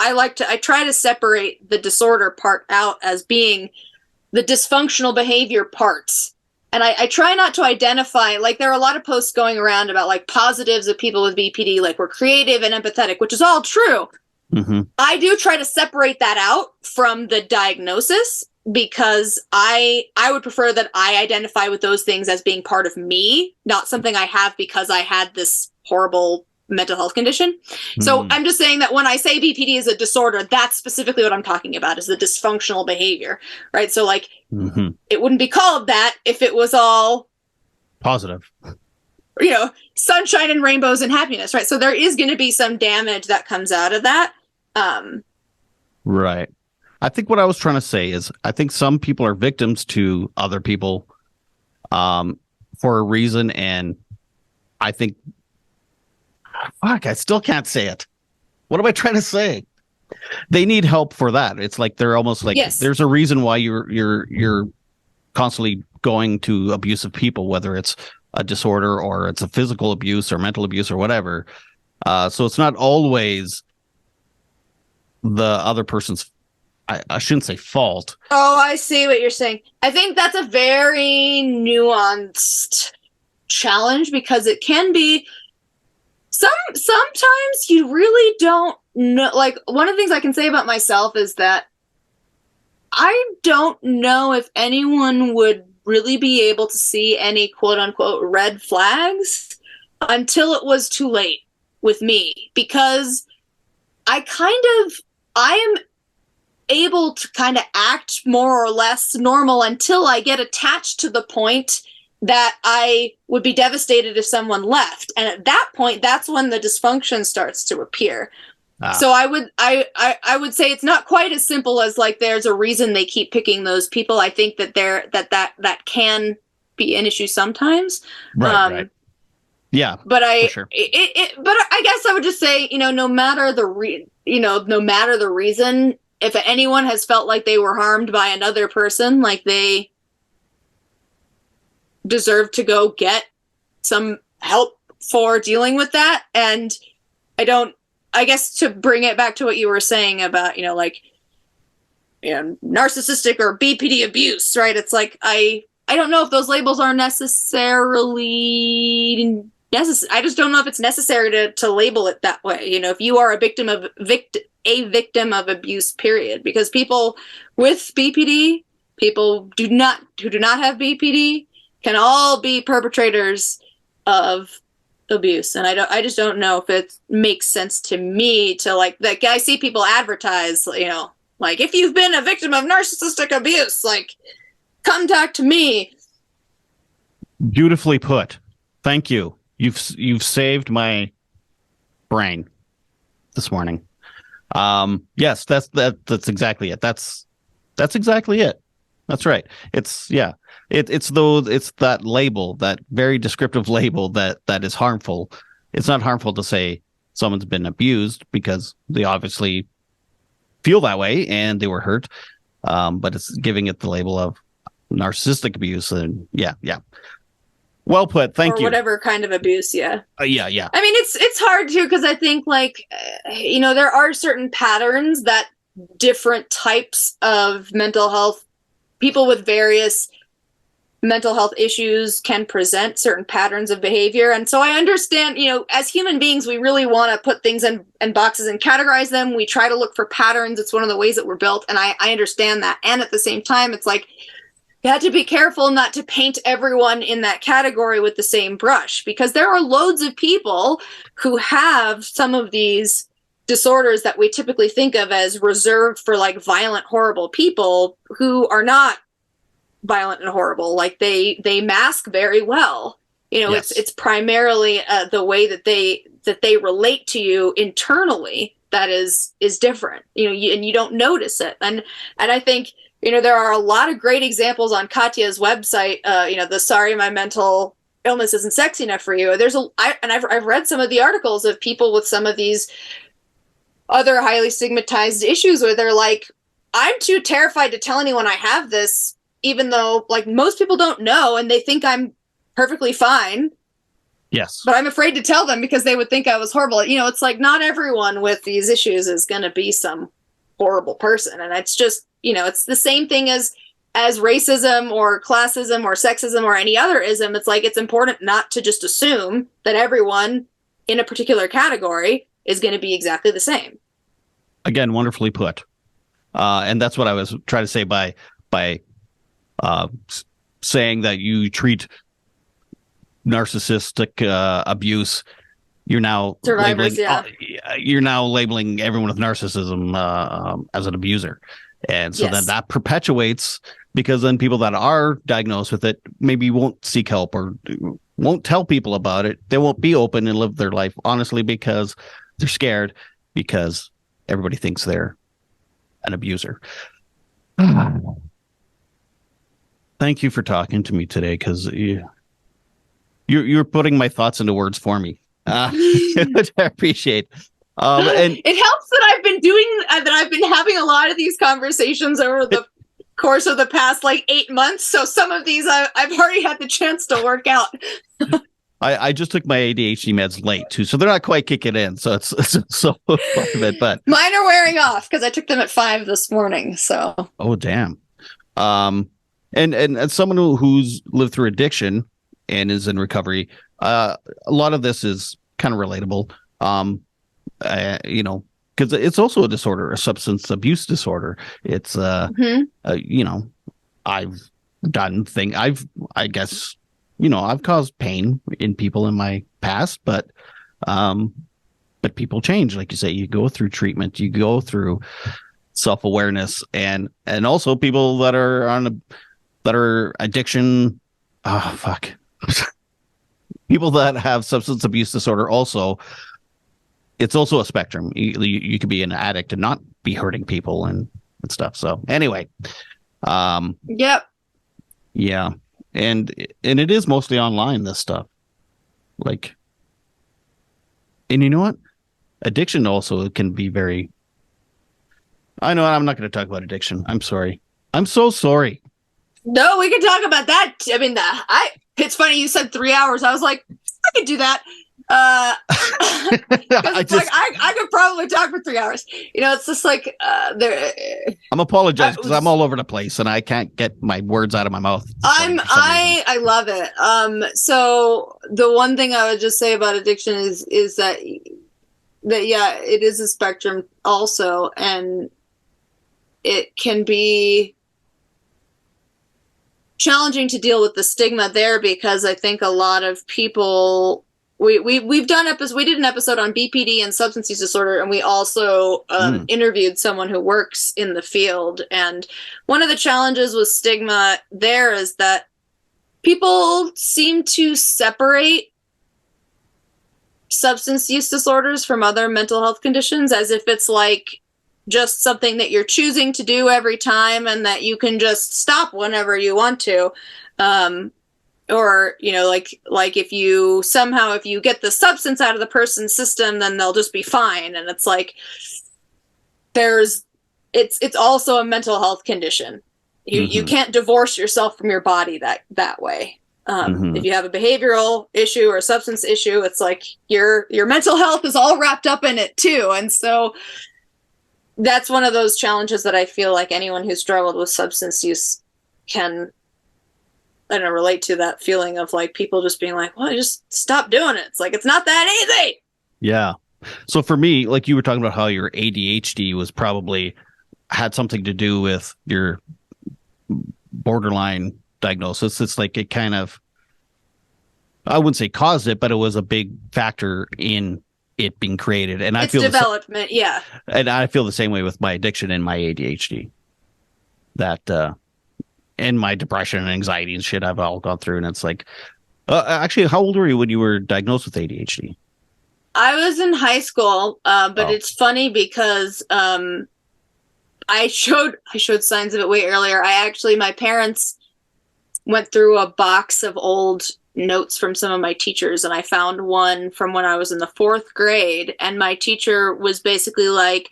I try to separate the disorder part out as being the dysfunctional behavior parts. And I try not to identify, like there are a lot of posts going around about like positives of people with BPD, like we're creative and empathetic, which is all true. I do try to separate that out from the diagnosis because I would prefer that I identify with those things as being part of me, not something I have because I had this horrible mental health condition. So I'm just saying that when I say BPD is a disorder, that's specifically what I'm talking about, is the dysfunctional behavior, right? So like it wouldn't be called that if it was all positive, sunshine and rainbows and happiness, right? So there is going to be some damage that comes out of that. Right. I think what I was trying to say is I think some people are victims to other people for a reason, and I think I still can't say it. What am I trying to say? they need help for that. It's like they're almost like Yes. there's a reason why you're constantly going to abusive people, whether it's a disorder or it's a physical abuse or mental abuse or whatever. So it's not always the other person's, I shouldn't say fault. Oh, I see what you're saying. I think that's a very nuanced challenge because it can be sometimes you really don't know. Like, one of the things I can say about myself is that I don't know if anyone would really be able to see any quote unquote red flags until it was too late with me, because I am able to kind of act more or less normal until I get attached to the point that I would be devastated if someone left. And at that point, that's when the dysfunction starts to appear. So I would say it's not quite as simple as like there's a reason they keep picking those people. I think that that can be an issue sometimes. Right. Yeah. But sure. but I guess I would just say, no matter the reason, if anyone has felt like they were harmed by another person, like they deserve to go get some help for dealing with that. And I guess to bring it back to what you were saying about, narcissistic or BPD abuse, right? It's like, I don't know if those labels are necessarily necessary. I just don't know if it's necessary to label it that way. If you are a victim of abuse, period, because people with BPD, people who do not have BPD can all be perpetrators of abuse. And I just don't know if it makes sense to me to like I see people advertise, like, if you've been a victim of narcissistic abuse, like, come talk to me. Beautifully put. Thank you. You've saved my brain this morning. Yes, that's exactly it. That's exactly it. That's right. It's that label, that very descriptive label that is harmful. It's not harmful to say someone's been abused because they obviously feel that way and they were hurt. But it's giving it the label of narcissistic abuse, and yeah. Well put. Thank you. Or whatever kind of abuse, yeah. Yeah. I mean, it's hard too, because I think, like, there are certain patterns that different types of mental health, people with various mental health issues can present certain patterns of behavior. And so I understand, as human beings, we really want to put things in boxes and categorize them. We try to look for patterns. It's one of the ways that we're built. And I understand that. And at the same time, it's like, you have to be careful not to paint everyone in that category with the same brush, because there are loads of people who have some of these disorders that we typically think of as reserved for like violent, horrible people, who are not violent and horrible. Like they mask very well. Yes. It's primarily the way that they relate to you internally that is different. And you don't notice it. And I think, there are a lot of great examples on Katya's website. The Sorry My Mental Illness Isn't Sexy Enough for You. I've read some of the articles of people with some of these other highly stigmatized issues where they're like, I'm too terrified to tell anyone I have this, even though, like, most people don't know and they think I'm perfectly fine. Yes. But I'm afraid to tell them because they would think I was horrible. It's like, not everyone with these issues is going to be some horrible person. And it's just, it's the same thing as racism or classism or sexism or any other ism. It's like, it's important not to just assume that everyone in a particular category is going to be exactly the same. Again, wonderfully put. And that's what I was trying to say by saying that you treat narcissistic abuse, you're now survivors, labeling everyone with narcissism as an abuser. And so then that perpetuates, because then people that are diagnosed with it maybe won't seek help or won't tell people about it. They won't be open and live their life honestly because they're scared, because everybody thinks they're an abuser. Thank you for talking to me today, because you're putting my thoughts into words for me, which I appreciate. And it helps that I've been having a lot of these conversations over the course of the past like 8 months. So some of these I've already had the chance to work out. I just took my ADHD meds late too, so they're not quite kicking in. So it's so part of it, but mine are wearing off because I took them at 5 this morning. So oh damn. And as someone who's lived through addiction and is in recovery, a lot of this is kind of relatable. You know, because it's also a disorder, a substance abuse disorder. It's you know, I've done thing. I guess, you know, I've caused pain in people in my past, but people change. Like you say, you go through treatment, you go through self-awareness, and also people that are addiction. Oh, fuck. People that have substance abuse disorder also, it's also a spectrum. You could be an addict and not be hurting people and stuff. So anyway, yep. Yeah. And it is mostly online, this stuff. Like, and you know what? Addiction also can be very, I know I'm not going to talk about addiction. I'm sorry. I'm so sorry. No, we can talk about that. I mean, it's funny you said 3 hours. I was like, I could do that. I could probably talk for 3 hours. You know, it's just like I'm apologizing because I'm all over the place and I can't get my words out of my mouth. I love it. So the one thing I would just say about addiction is that yeah, it is a spectrum also, and it can be challenging to deal with the stigma there, because I think a lot of people, we did an episode on BPD and substance use disorder, and we also interviewed someone who works in the field. And one of the challenges with stigma there is that people seem to separate substance use disorders from other mental health conditions, as if it's like just something that you're choosing to do every time and that you can just stop whenever you want to. Or, you know, like if you get the substance out of the person's system, then they'll just be fine. And it's like, it's also a mental health condition. You can't divorce yourself from your body that way. If you have a behavioral issue or a substance issue, it's like your mental health is all wrapped up in it too. And so that's one of those challenges that I feel like anyone who struggled with substance use can, I don't know, relate to, that feeling of like people just being like, well, just stop doing it. It's like, it's not that easy. Yeah. So for me, like you were talking about how your ADHD was probably had something to do with your borderline diagnosis. It's like it kind of, I wouldn't say caused it, but it was a big factor in it being created. And I feel development. Yeah. And I feel the same way with my addiction and my ADHD, that, and my depression and anxiety and shit I've all gone through. And it's like, actually, how old were you when you were diagnosed with ADHD? I was in high school, but It's funny because I showed signs of it way earlier. My parents went through a box of old notes from some of my teachers, and I found one from when I was in the 4th grade, and my teacher was basically like,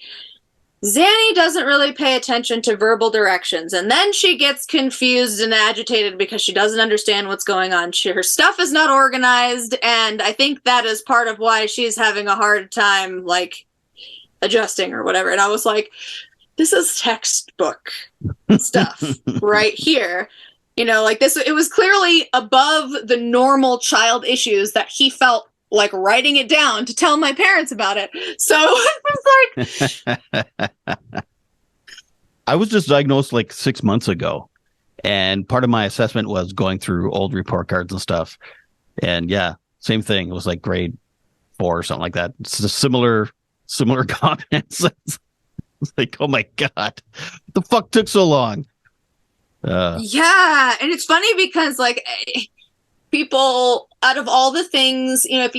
Xannie doesn't really pay attention to verbal directions, and then she gets confused and agitated because she doesn't understand what's going on. Her stuff is not organized, and I think that is part of why she's having a hard time, like, adjusting or whatever. And I was like, this is textbook stuff right here. You know, like this, it was clearly above the normal child issues that he felt like writing it down to tell my parents about it. So it was like, I was just diagnosed like 6 months ago, and part of my assessment was going through old report cards and stuff. And yeah, same thing. It was like grade 4 or something like that. It's a similar comments. It's like, oh my God, what the fuck took so long? yeah. And it's funny because like people, out of all the things, if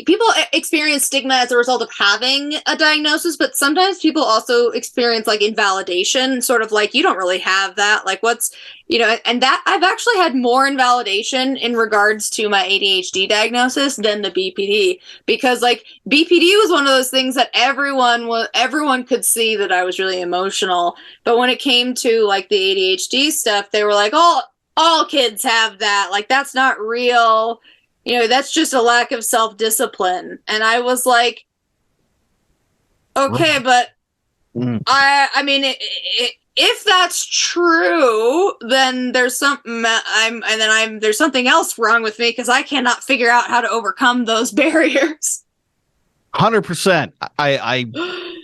people experience stigma as a result of having a diagnosis, but sometimes people also experience like invalidation, sort of like, you don't really have that, like what's, and that I've actually had more invalidation in regards to my ADHD diagnosis than the BPD, because like BPD was one of those things that everyone could see that I was really emotional, but when it came to like the ADHD stuff, they were like, oh, all kids have that. Like, that's not real. That's just a lack of self-discipline. And I was like, okay, but I mean, if that's true, then there's something there's something else wrong with me, because I cannot figure out how to overcome those barriers. 100%.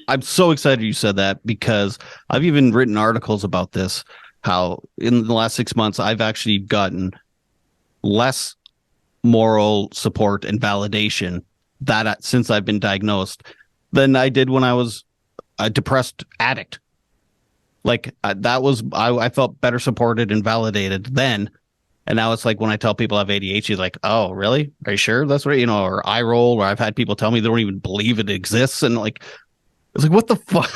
I'm so excited you said that, because I've even written articles about this. How in the last 6 months, I've actually gotten less moral support and validation since I've been diagnosed than I did when I was a depressed addict. Like I felt better supported and validated then. And now it's like when I tell people I have ADHD, like, oh, really? Are you sure that's right? Or I roll, or I've had people tell me they don't even believe it exists. And like, it's like, what the fuck?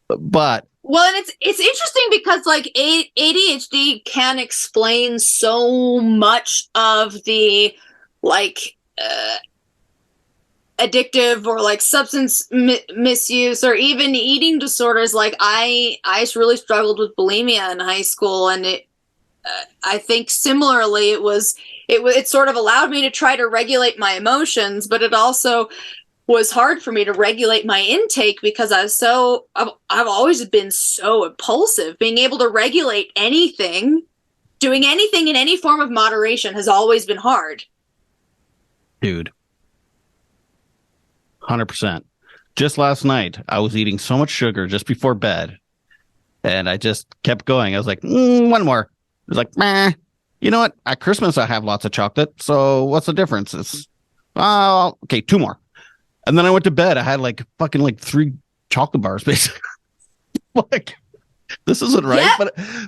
But well, and it's interesting because like ADHD can explain so much of the like addictive or like substance misuse or even eating disorders. Like I really struggled with bulimia in high school, and I think similarly it sort of allowed me to try to regulate my emotions, but it also was hard for me to regulate my intake because I've always been so impulsive. Being able to regulate anything, doing anything in any form of moderation has always been hard. Dude, 100%. Just last night, I was eating so much sugar just before bed, and I just kept going. I was like, one more. It was like, meh. You know what? At Christmas, I have lots of chocolate, so what's the difference? It's, okay, 2 more. And then I went to bed. I had like fucking like 3 chocolate bars, basically. Like, this isn't right. Yeah,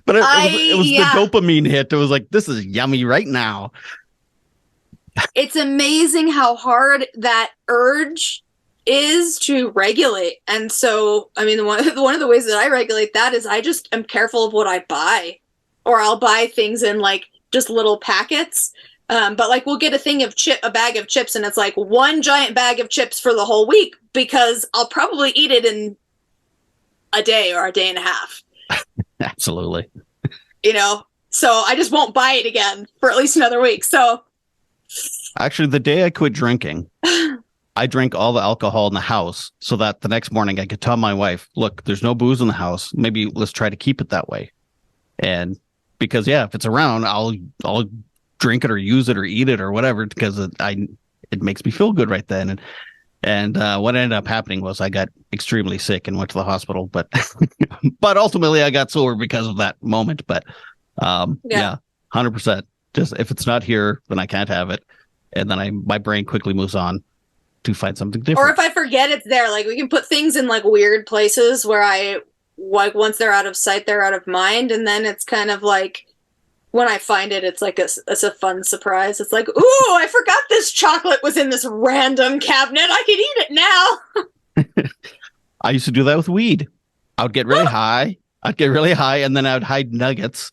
but it was the dopamine hit. It was like, this is yummy right now. It's amazing how hard that urge is to regulate. And so, I mean, one of the ways that I regulate that is I just am careful of what I buy, or I'll buy things in like just little packets. But like we'll get a bag of chips, and it's like one giant bag of chips for the whole week, because I'll probably eat it in a day or a day and a half. Absolutely. So I just won't buy it again for at least another week. So actually, the day I quit drinking, I drank all the alcohol in the house so that the next morning I could tell my wife, look, there's no booze in the house. Maybe let's try to keep it that way. And because, yeah, if it's around, I'll drink it or use it or eat it or whatever, because it makes me feel good right then. And what ended up happening was I got extremely sick and went to the hospital, but ultimately I got sober because of that moment. But yeah, 100%. Just if it's not here, then I can't have it, and then my brain quickly moves on to find something different. Or if I forget it's there, like we can put things in like weird places where once they're out of sight, they're out of mind, and then it's kind of like, when I find it, it's like it's a fun surprise. It's like, ooh, I forgot this chocolate was in this random cabinet. I could eat it now. I used to do that with weed. I would get really high. And then I would hide nuggets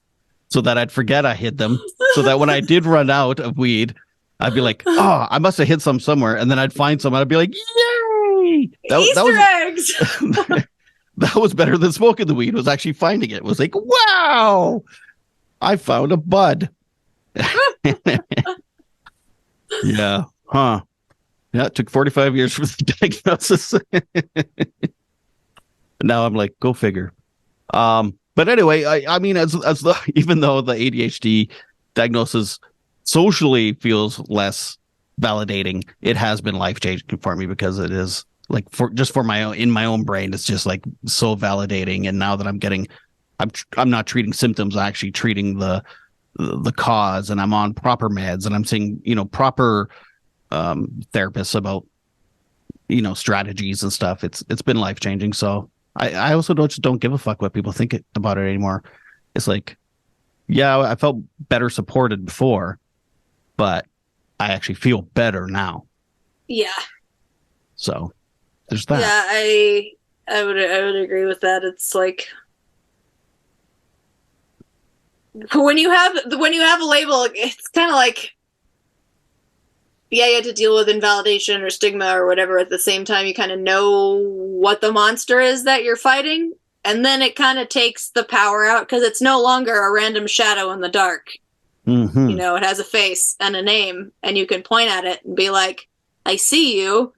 so that I'd forget I hid them. So that when I did run out of weed, I'd be like, oh, I must have hid some somewhere. And then I'd find some, and I'd be like, yay! Easter eggs! That was better than smoking the weed, was actually finding it. It was like, wow! I found a bud. Yeah. Huh. Yeah, it took 45 years for the diagnosis. Now I'm like, go figure. But anyway, I mean, even though the ADHD diagnosis socially feels less validating, it has been life-changing for me, because it is like in my own brain, it's just like so validating. And now that I'm not treating symptoms, I'm actually treating the cause, and I'm on proper meds, and I'm seeing, proper therapists about, strategies and stuff. It's been life-changing. So I also don't give a fuck what people think about it anymore. It's like, yeah, I felt better supported before, but I actually feel better now. Yeah. So there's that. Yeah, I would agree with that. It's like when you have a label, it's kind of like, yeah, you have to deal with invalidation or stigma or whatever. At the same time, you kind of know what the monster is that you're fighting, and then it kind of takes the power out because it's no longer a random shadow in the dark. Mm-hmm. You know, it has a face and a name, and you can point at it and be like, I see you.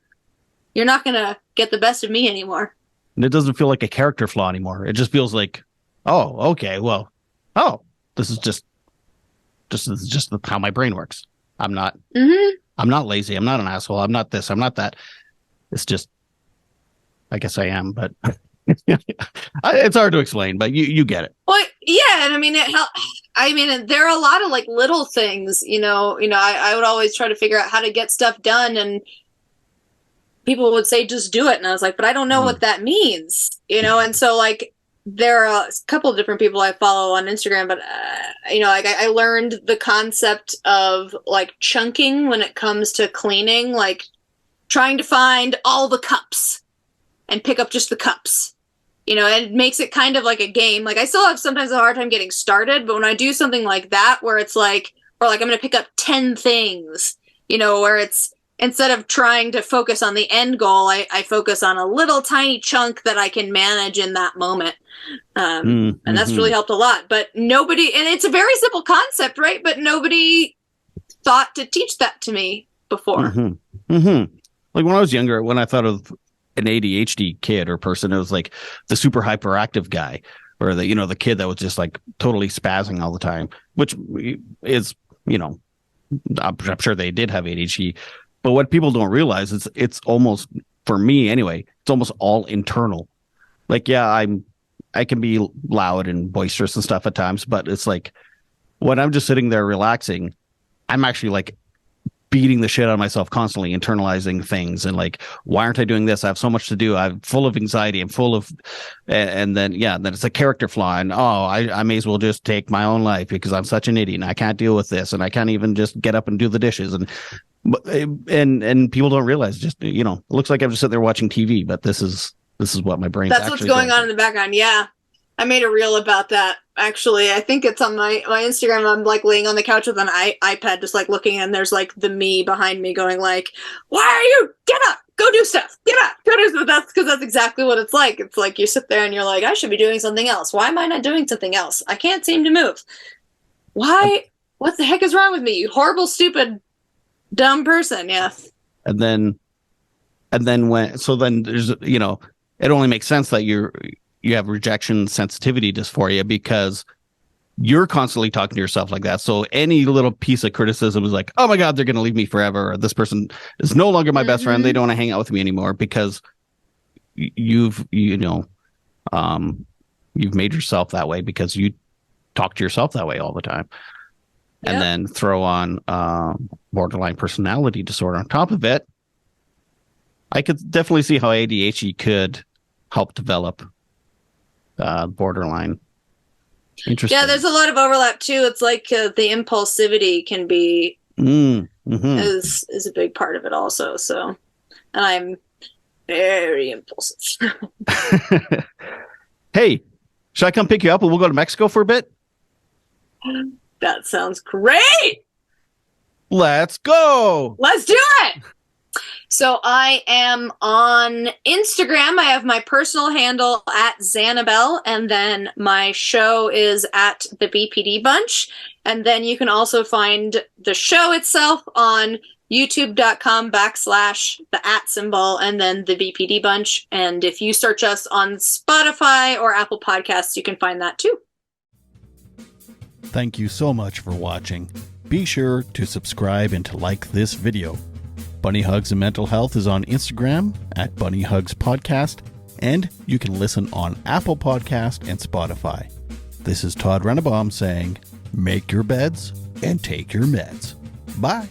You're not going to get the best of me anymore. And it doesn't feel like a character flaw anymore. It just feels like, oh, okay, well, this is just how my brain works. I'm not lazy. I'm not an asshole. I'm not this. I'm not that. It's just, I guess I am, but it's hard to explain, but you get it. Well, yeah. And I mean, there are a lot of like little things, I would always try to figure out how to get stuff done, and people would say, just do it. And I was like, but I don't know what that means, And so like, there are a couple of different people I follow on Instagram, but, like I learned the concept of like chunking when it comes to cleaning, like trying to find all the cups and pick up just the cups, and it makes it kind of like a game. Like I still have sometimes a hard time getting started, but when I do something like that, where it's like, or like I'm going to pick up 10 things, where it's, instead of trying to focus on the end goal, I focus on a little tiny chunk that I can manage in that moment. And that's really helped a lot. But nobody, and it's a very simple concept, right? But nobody thought to teach that to me before. Like when I was younger, when I thought of an ADHD kid or person, it was like the super hyperactive guy, or the kid that was just like totally spazzing all the time, which is, I'm sure they did have ADHD. But what people don't realize is it's almost, for me anyway, it's almost all internal. Like, yeah, I can be loud and boisterous and stuff at times, but it's like when I'm just sitting there relaxing, I'm actually like beating the shit out of myself constantly, internalizing things and like, why aren't I doing this? I have so much to do. I'm full of anxiety. I'm full of, and then it's a character flaw. And I may as well just take my own life because I'm such an idiot and I can't deal with this. And I can't even just get up and do the dishes. And people don't realize, just, it looks like I'm just sitting there watching TV, but this is what my brain's That's what's going on in the background. Yeah. I made a reel about that. Actually, I think it's on my Instagram. I'm like laying on the couch with an iPad, just like looking, and there's like the me behind me going like, why are you, get up, go do stuff, get up, go do stuff. That's because that's exactly what it's like. It's like you sit there and you're like, I should be doing something else. Why am I not doing something else? I can't seem to move. Why? What the heck is wrong with me? You horrible, stupid, dumb person. Yeah. And then there's, it only makes sense that you have rejection sensitivity dysphoria because you're constantly talking to yourself like that. So any little piece of criticism is like, oh my God, they're going to leave me forever. Or this person is no longer my best friend. They don't want to hang out with me anymore because you've made yourself that way because you talk to yourself that way all the time. Yep. And then throw on borderline personality disorder on top of it. I could definitely see how ADHD could help develop borderline. Interesting. Yeah, there's a lot of overlap too. It's like the impulsivity can be is a big part of it also. So, and I'm very impulsive. Hey, should I come pick you up and we'll go to Mexico for a bit? That sounds great. Let's go. Let's do it. So I am on Instagram. I have my personal handle at Xannabelle, and then my show is at the BPD Bunch. And then you can also find the show itself on youtube.com/the @ and then the BPD Bunch. And if you search us on Spotify or Apple Podcasts, you can find that too. Thank you so much for watching. Be sure to subscribe and to like this video. Bunny Hugs and Mental Health is on Instagram at Bunny Hugs Podcast, and you can listen on Apple Podcast and Spotify. This is Todd Rennebaum saying, make your beds and take your meds. Bye.